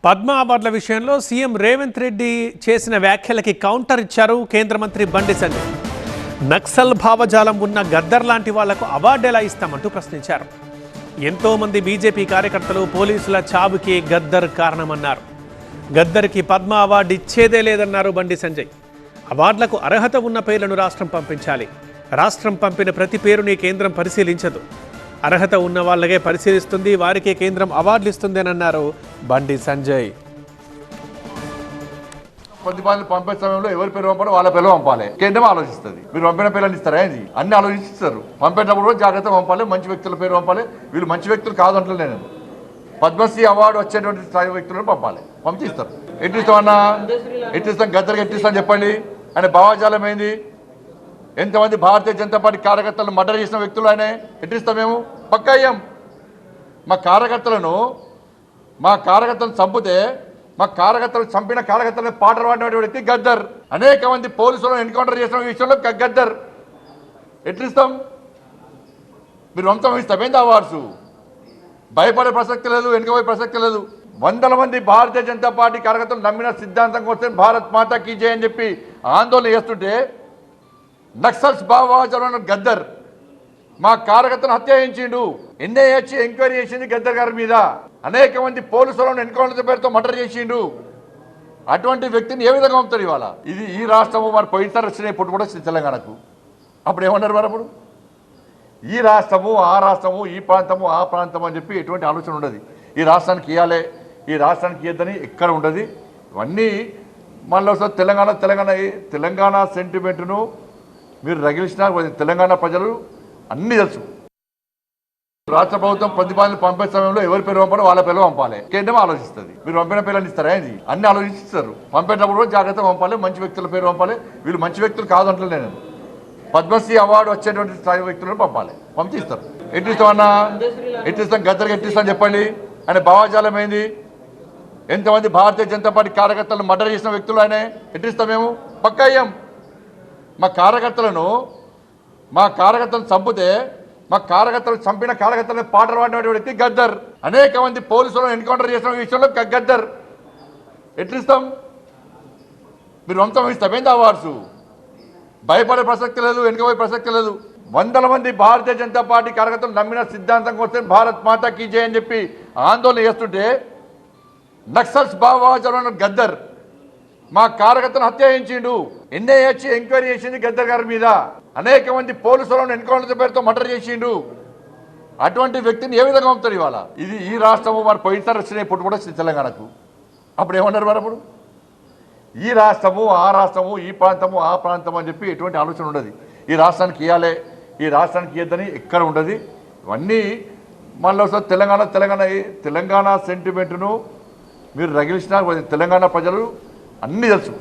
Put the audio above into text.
పద్మ అవార్డుల విషయంలో సీఎం రేవంత్ రెడ్డి చేసిన వ్యాఖ్యలకి కౌంటర్ ఇచ్చారు కేంద్ర మంత్రి బండి సంజయ్. నక్సల్ భావజాలం ఉన్న గద్దర్ లాంటి వాళ్లకు అవార్డు ఎలా ఇస్తామంటూ ప్రశ్నించారు. ఎంతోమంది బీజేపీ కార్యకర్తలు పోలీసుల చావుకి గద్దర్ కారణమన్నారు. గద్దర్కి పద్మ అవార్డు ఇచ్చేదే లేదన్నారు బండి సంజయ్. అవార్డులకు అర్హత ఉన్న పేర్లను రాష్ట్రం పంపించాలి. రాష్ట్రం పంపిన ప్రతి పేరుని కేంద్రం పరిశీలించదు. అర్హత ఉన్న వాళ్ళకే పరిశీలిస్తుంది, వారికే కేంద్రం అవార్డులు ఇస్తుంది అని అన్నారు బండి సంజయ్. కొద్దిమంది పంపే సమయంలో ఎవరి పేరు పంపాలో వాళ్ళ పేరు పంపాలి. కేంద్రం ఆలోచిస్తుంది. మీరు పంపిన పేర్లను ఇస్తారా? ఇది అన్ని ఆలోచిస్తారు. పంపేటప్పుడు కూడా జాగ్రత్తగా పంపాలి. మంచి వ్యక్తుల పేరు పంపాలి. వీళ్ళు మంచి వ్యక్తులు కాదంటలే నేను. పద్మశ్రీ అవార్డు వచ్చేటువంటి స్థాయి వ్యక్తులను పంపాలి. పంపిస్తారు. ఎట్టిస్తామన్నా ఎట్టిస్తాం, గద్దరికి ఎట్టిస్తాం చెప్పండి. ఆయన భావజాలం ఏంది? ఎంతమంది భారతీయ జనతా పార్టీ కార్యకర్తలను మర్డర్ చేసిన వ్యక్తులు ఆయన ఎట్టిస్తాం మేము? పక్కా అయ్యాం. మా కార్యకర్తలను చంపితే మా కార్యకర్తలు చంపిన కార్యకర్తలను పాటలు పాడినటువంటి వ్యక్తి గద్దర్. అనేక మంది పోలీసులను ఎన్కౌంటర్ చేసిన విషయంలో గద్దర్. ఎట్లిస్తాం? మీరు వంతం ఇస్తామేంది అవార్డ్స్? భయపడే ప్రసక్తి లేదు, వెనుకపోయే ప్రసక్తి లేదు. వందల మంది భారతీయ జనతా పార్టీ కార్యకర్తలు నమ్మిన సిద్ధాంతం వస్తే భారత్ మాతా కీ జై అని చెప్పి ఆందోళన చేస్తుంటే నక్సల్స్ భావజాలం గద్దర్ మా కార్యకర్తను హత్య చేయించిండు. ఎన్ఐఏ ఎంక్వైరీ చేసింది గద్దర్ గారి మీద. అనేక మంది పోలీసులను ఎన్కౌంటర్ పేరుతో మర్డర్ చేసిండు. అటువంటి వ్యక్తిని ఏ విధంగా పంపుతారు ఇవాళ? ఇది ఈ రాష్ట్రము మరి పోయినసారి వచ్చినాయి, పుట్టు కూడా తెలంగాణకు. అప్పుడు ఏమన్నారు మరి? అప్పుడు ఈ రాష్ట్రము ఆ రాష్ట్రము, ఈ ప్రాంతము ఆ ప్రాంతం అని చెప్పి ఎటువంటి ఆలోచన ఉండదు. ఈ రాష్ట్రానికి ఇవ్వాలి, ఈ రాష్ట్రానికి ఇవ్వద్దని ఎక్కడ ఉండదు. ఇవన్నీ మళ్ళీ వస్తుంది. తెలంగాణ సెంటిమెంట్ను మీరు రగిలిసిన తెలంగాణ ప్రజలు అన్నీ తెలుసు. రాష్ట్ర ప్రభుత్వం ప్రతిపాదనలు పంపే సమయంలో ఎవరి పేరు పంపాలో వాళ్ళ పేరు పంపాలి. కేంద్రం ఆలోచిస్తుంది. మీరు పంపిన పేర్లను ఇస్తారా? ఇది అన్ని ఆలోచిస్తారు. పంపేటప్పుడు కూడా జాగ్రత్తగా పంపాలి. మంచి వ్యక్తుల పేరు పంపాలి. వీళ్ళు మంచి వ్యక్తులు కాదంటలే నేను. పద్మశ్రీ అవార్డు వచ్చేటువంటి స్థాయి వ్యక్తులను పంపాలి. పంపిస్తారు. ఎట్టిస్తామన్నా ఎట్టిస్తాం, గద్దరికి ఎట్టిస్తాం చెప్పండి. ఆయన భావజాలం ఏంది? ఎంతమంది భారతీయ జనతా పార్టీ కార్యకర్తలను మర్డర్ చేసిన వ్యక్తులు ఆయన ఎట్టిస్తాం మేము? పక్కా అయ్యాం. మా కార్యకర్తలను చంపితే మా కార్యకర్తలు చంపిన కార్యకర్తలను పాటలు పాడినటువంటి వ్యక్తి గద్దర్. అనేక మంది పోలీసులను ఎన్కౌంటర్ చేసిన విషయంలో గద్దర్. ఎట్లిస్తాం? మీరు వంతం ఇస్తామేంది అవార్డ్స్? భయపడే ప్రసక్తి లేదు, వెనుకపోయే ప్రసక్తి లేదు. వందల మంది భారతీయ జనతా పార్టీ కార్యకర్తలు నమ్మిన సిద్ధాంతం వస్తే భారత్ మాతా కీ జై అని చెప్పి ఆందోళన చేస్తుంటే నక్సల్స్ భావజాలం గద్దర్ మా కార్యకర్తను హత్య చేయించిండు. ఎన్ఐఏ ఎంక్వైరీ చేసింది గద్దర్ గారి మీద. అనేక మంది పోలీసులను ఎన్కౌంటర్ పేరుతో మర్డర్ చేసిండు. అటువంటి వ్యక్తిని ఏ విధంగా పంపుతారు ఇవాళ? ఇది ఈ రాష్ట్రము మరి పోయినసారి వచ్చినాయి, పుట్టు కూడా తెలంగాణకు. అప్పుడు ఏమన్నారు మరి? అప్పుడు ఈ రాష్ట్రము ఆ రాష్ట్రము, ఈ ప్రాంతము ఆ ప్రాంతం అని చెప్పి ఎటువంటి ఆలోచన ఉండదు. ఈ రాష్ట్రానికి ఇవ్వాలి, ఈ రాష్ట్రానికి ఇవ్వద్దని ఎక్కడ ఉండదు. ఇవన్నీ మళ్ళీ వస్తుంది. తెలంగాణ సెంటిమెంట్ను మీరు రగిలిసిన తెలంగాణ ప్రజలు అన్నీ తెలుసు.